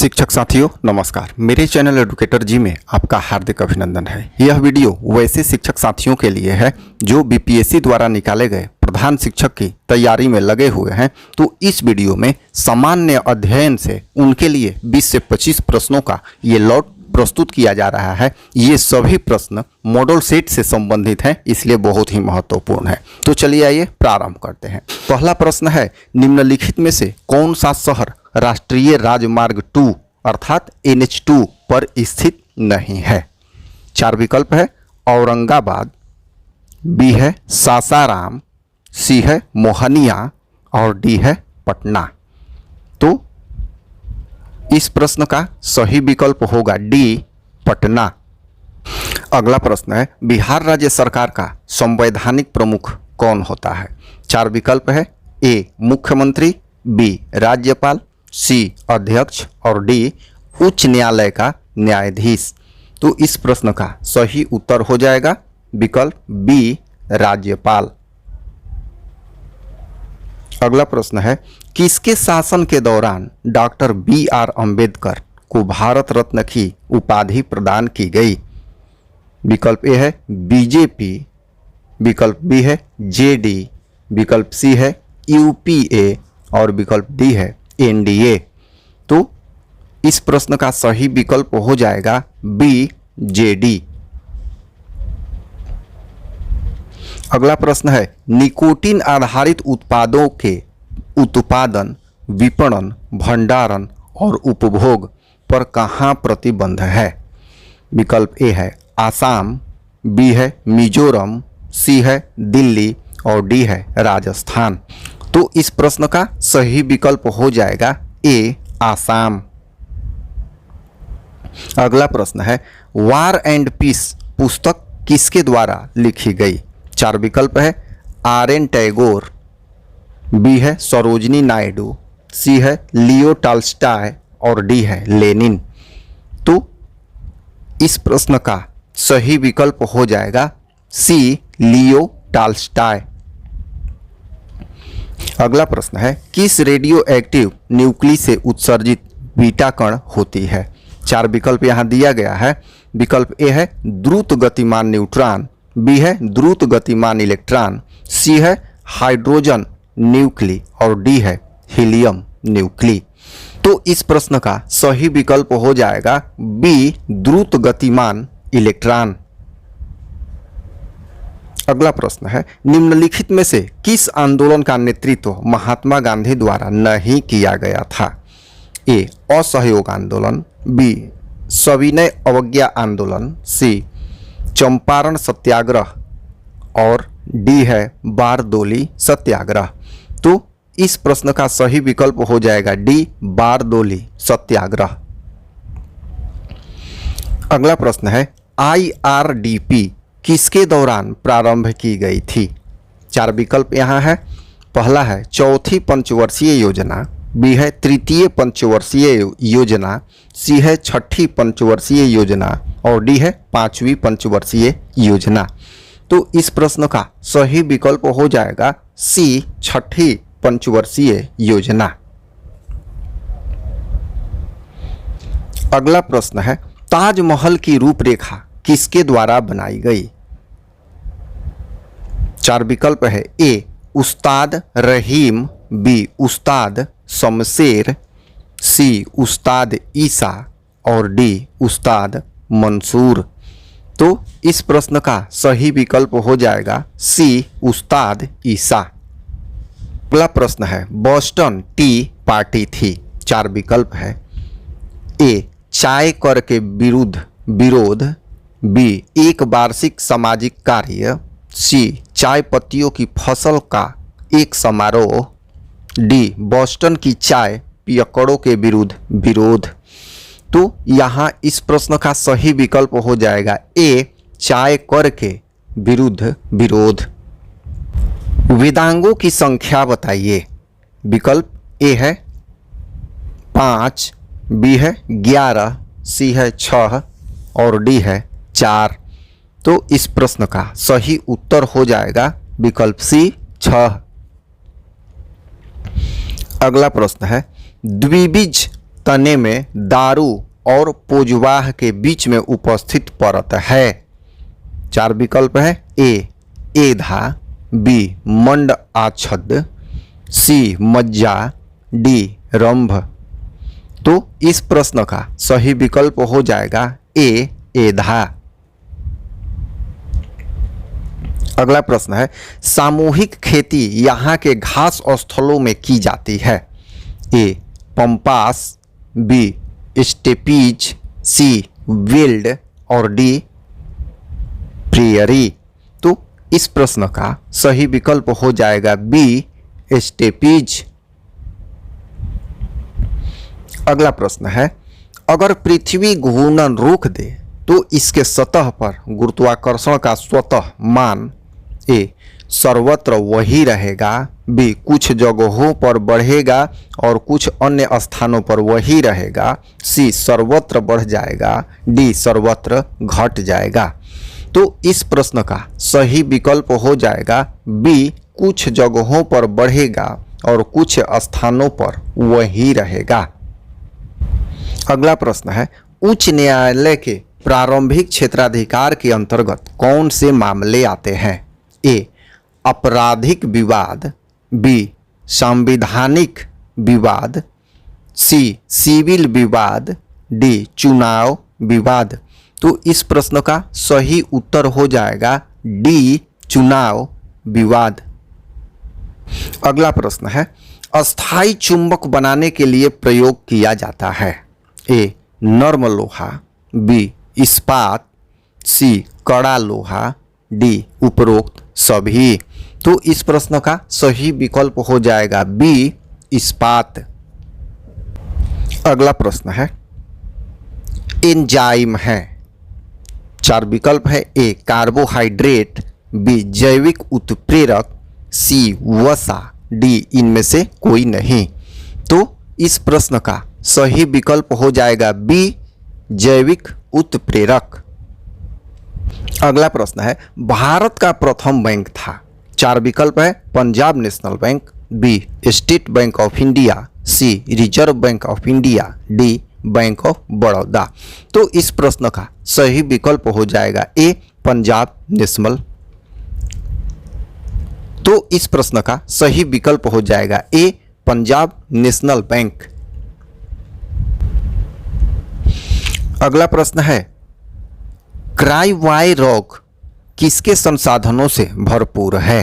शिक्षक साथियों नमस्कार। मेरे चैनल एडुकेटर जी में आपका हार्दिक अभिनंदन है। यह वीडियो वैसे शिक्षक साथियों के लिए है जो बीपीएससी द्वारा निकाले गए प्रधान शिक्षक की तैयारी में लगे हुए हैं। तो इस वीडियो में सामान्य अध्ययन से उनके लिए 20 से 25 प्रश्नों का ये लॉट प्रस्तुत किया जा रहा है। ये सभी प्रश्न मॉडल सेट से संबंधित हैं, इसलिए बहुत ही महत्वपूर्ण है। तो चलिए आइए प्रारंभ करते हैं। पहला प्रश्न है, निम्नलिखित में से कौन सा शहर राष्ट्रीय राजमार्ग 2 अर्थात NH2 पर स्थित नहीं है? 4 विकल्प है। औरंगाबाद, बी है सासाराम, सी है मोहनिया और डी है पटना। तो इस प्रश्न का सही विकल्प होगा डी पटना। अगला प्रश्न है, बिहार राज्य सरकार का संवैधानिक प्रमुख कौन होता है? 4 विकल्प है। ए मुख्यमंत्री, बी राज्यपाल, सी अध्यक्ष और डी उच्च न्यायालय का न्यायाधीश। तो इस प्रश्न का सही उत्तर हो जाएगा विकल्प बी राज्यपाल। अगला प्रश्न है, किसके शासन के दौरान डॉक्टर BR अम्बेडकर को भारत रत्न की उपाधि प्रदान की गई? विकल्प ए है बीजेपी, विकल्प बी है JD, विकल्प सी है UPA और विकल्प डी है NDA। तो इस प्रश्न का सही विकल्प हो जाएगा बी JD। अगला प्रश्न है, निकोटीन आधारित उत्पादों के उत्पादन, विपणन, भंडारण और उपभोग पर कहाँ प्रतिबंध है? विकल्प ए है आसाम, बी है मिजोरम, सी है दिल्ली और डी है राजस्थान। तो इस प्रश्न का सही विकल्प हो जाएगा ए आसाम। अगला प्रश्न है, वार एंड पीस पुस्तक किसके द्वारा लिखी गई? 4 विकल्प है। RN टैगोर, बी है सरोजनी नायडू, सी है लियो टॉल्स्टॉय और डी है लेनिन। तो इस प्रश्न का सही विकल्प हो जाएगा सी लियो टॉल्स्टॉय। अगला प्रश्न है, किस रेडियो एक्टिव न्यूक्ली से उत्सर्जित बीटा कण होती है? 4 विकल्प यहाँ दिया गया है। विकल्प ए है द्रुत गतिमान न्यूट्रॉन, बी है द्रुत गतिमान इलेक्ट्रॉन, सी है हाइड्रोजन न्यूक्ली और डी है हीलियम न्यूक्ली। तो इस प्रश्न का सही विकल्प हो जाएगा बी द्रुत गतिमान इलेक्ट्रॉन। अगला प्रश्न है, निम्नलिखित में से किस आंदोलन का नेतृत्व महात्मा गांधी द्वारा नहीं किया गया था? ए असहयोग आंदोलन, बी सविनय अवज्ञा आंदोलन, सी चंपारण सत्याग्रह और डी है बारदोली सत्याग्रह। तो इस प्रश्न का सही विकल्प हो जाएगा डी बारदोली सत्याग्रह। अगला प्रश्न है, IRDP किसके दौरान प्रारंभ की गई थी? 4 विकल्प यहाँ है। पहला है चौथी पंचवर्षीय योजना, बी है तृतीय पंचवर्षीय योजना, सी है छठी पंचवर्षीय योजना और डी है 5वीं पंचवर्षीय योजना। तो इस प्रश्न का सही विकल्प हो जाएगा सी छठी पंचवर्षीय योजना। अगला प्रश्न है, ताजमहल की रूपरेखा किसके द्वारा बनाई गई? 4 विकल्प है। ए उस्ताद रहीम, बी उस्ताद शमशेर, सी उस्ताद ईसा और डी उस्ताद मंसूर। तो इस प्रश्न का सही विकल्प हो जाएगा सी उस्ताद ईसा। अगला प्रश्न है, बोस्टन टी पार्टी थी। 4 विकल्प है। ए चाय कर के विरोध, बी एक वार्षिक सामाजिक कार्य, सी चाय पत्तियों की फसल का एक समारोह, डी बोस्टन की चाय पियक्कड़ों के विरोध। तो यहाँ इस प्रश्न का सही विकल्प हो जाएगा ए चाय कर के विरोध। वेदांगों की संख्या बताइए। विकल्प ए है 5, बी है 11, सी है 6 और डी है 4। तो इस प्रश्न का सही उत्तर हो जाएगा विकल्प सी 6। अगला प्रश्न है, द्विबीज तने में दारू और पोजवाह के बीच में उपस्थित परत है। 4 विकल्प है। ए एधा, बी मंड आच्छद, सी मज्जा, डी रंभ। तो इस प्रश्न का सही विकल्प हो जाएगा ए एधा। अगला प्रश्न है सामूहिक खेती यहाँ के घास स्थलों में की जाती है। ए पंपास, बी स्टेपीज, सी विल्ड और डी प्रियरी। तो इस प्रश्न का सही विकल्प हो जाएगा बी स्टेपीज। अगला प्रश्न है अगर पृथ्वी घूर्णन रोक दे तो इसके सतह पर गुरुत्वाकर्षण का स्वतः मान ए सर्वत्र वही रहेगा, बी कुछ जगहों पर बढ़ेगा और कुछ अन्य स्थानों पर वही रहेगा, सी सर्वत्र बढ़ जाएगा, डी सर्वत्र घट जाएगा। तो इस प्रश्न का सही विकल्प हो जाएगा बी कुछ जगहों पर बढ़ेगा और कुछ स्थानों पर वही रहेगा। अगला प्रश्न है उच्च न्यायालय के प्रारंभिक क्षेत्राधिकार के अंतर्गत कौन से मामले आते हैं। ए आपराधिक विवाद, बी संवैधानिक विवाद, सी सिविल विवाद, डी चुनाव विवाद। तो इस प्रश्न का सही उत्तर हो जाएगा डी चुनाव विवाद। अगला प्रश्न है अस्थाई चुंबक बनाने के लिए प्रयोग किया जाता है। ए नर्म लोहा, बी इस्पात, सी कड़ा लोहा, डी उपरोक्त सभी। तो इस प्रश्न का सही विकल्प हो जाएगा बी इस्पात। अगला प्रश्न है एंजाइम है। 4 विकल्प है। ए कार्बोहाइड्रेट, बी जैविक उत्प्रेरक, सी वसा, डी इनमें से कोई नहीं। तो इस प्रश्न का सही विकल्प हो जाएगा बी जैविक उत्प्रेरक। अगला प्रश्न है भारत का प्रथम बैंक था। 4 विकल्प है। Punjab National Bank, B State Bank of India, C Reserve Bank of India, D Bank of Baroda. तो इस प्रश्न का सही विकल्प हो जाएगा ए पंजाब नेशनल। तो इस प्रश्न का सही विकल्प हो जाएगा ए पंजाब नेशनल बैंक। अगला प्रश्न है क्राइवाई रॉक किसके संसाधनों से भरपूर है।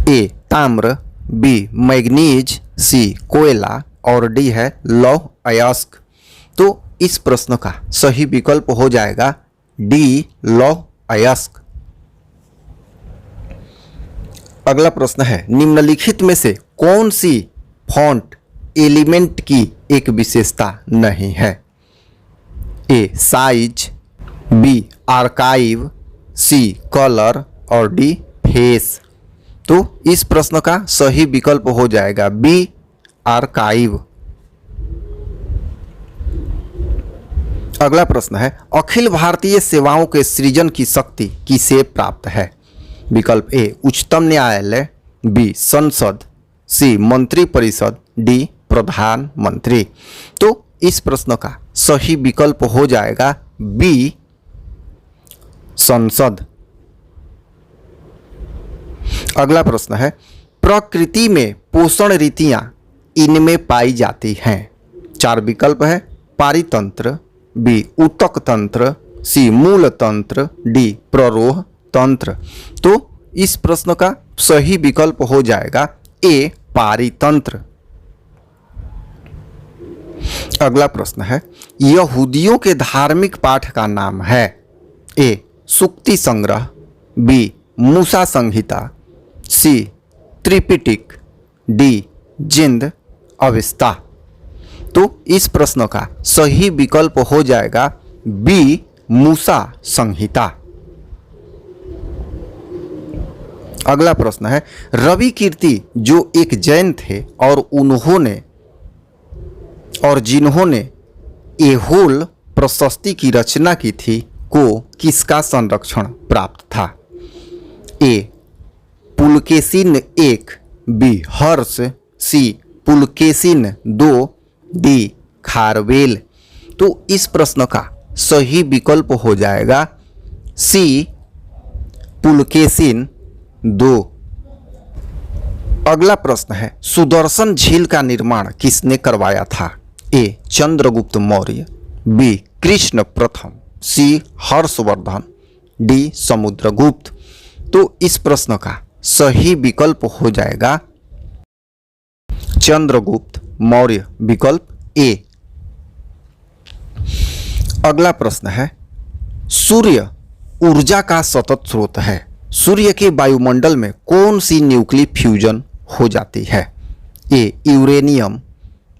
ए ताम्र, बी मैग्नीज, सी कोयला और डी है लौह अयस्क। तो इस प्रश्न का सही विकल्प हो जाएगा डी लौह अयस्क। अगला प्रश्न है निम्नलिखित में से कौन सी फॉन्ट एलिमेंट की एक विशेषता नहीं है। ए साइज, बी आर्काइव, सी कलर और डी फेस। तो इस प्रश्न का सही विकल्प हो जाएगा बी आर्काइव। अगला प्रश्न है अखिल भारतीय सेवाओं के सृजन की शक्ति किसे प्राप्त है। विकल्प ए उच्चतम न्यायालय, बी संसद, सी मंत्रिपरिषद, डी प्रधानमंत्री। तो इस प्रश्न का सही विकल्प हो जाएगा बी संसद। अगला प्रश्न है प्रकृति में पोषण रीतियां इनमें पाई जाती हैं। 4 विकल्प है। पारितंत्र, बी ऊतक तंत्र, सी मूल तंत्र, डी प्ररोह तंत्र। तो इस प्रश्न का सही विकल्प हो जाएगा ए पारितंत्र। अगला प्रश्न है यहूदियों के धार्मिक पाठ का नाम है। ए सुक्ति संग्रह, बी मूसा संहिता, सी त्रिपिटक, डी जिंद अविस्ता। तो इस प्रश्न का सही विकल्प हो जाएगा बी मूसा संहिता। अगला प्रश्न है रवि कीर्ति जो एक जैन थे और जिन्होंने एहोल प्रशस्ति की रचना की थी को किसका संरक्षण प्राप्त था। ए पुलकेशिन एक, बी हर्ष, सी पुलकेशिन, 2 डी खारवेल। तो इस प्रश्न का सही विकल्प हो जाएगा सी पुलकेशिन 2। अगला प्रश्न है सुदर्शन झील का निर्माण किसने करवाया था? ए चंद्रगुप्त मौर्य, बी कृष्ण प्रथम, सी हर्षवर्धन, डी समुद्रगुप्त। तो इस प्रश्न का सही विकल्प हो जाएगा चंद्रगुप्त मौर्य, विकल्प ए। अगला प्रश्न है सूर्य ऊर्जा का सतत स्रोत है। सूर्य के वायुमंडल में कौन सी न्यूक्लियर फ्यूजन हो जाती है? ए uranium,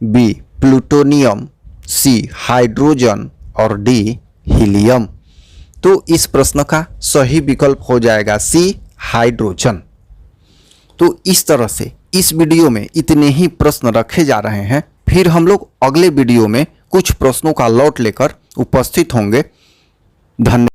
B plutonium, C hydrogen और डी हीलियम। तो इस प्रश्न का सही विकल्प हो जाएगा सी हाइड्रोजन। तो इस तरह से इस वीडियो में इतने ही प्रश्न रखे जा रहे हैं। फिर हम लोग अगले वीडियो में कुछ प्रश्नों का लॉट लेकर उपस्थित होंगे। धन्यवाद।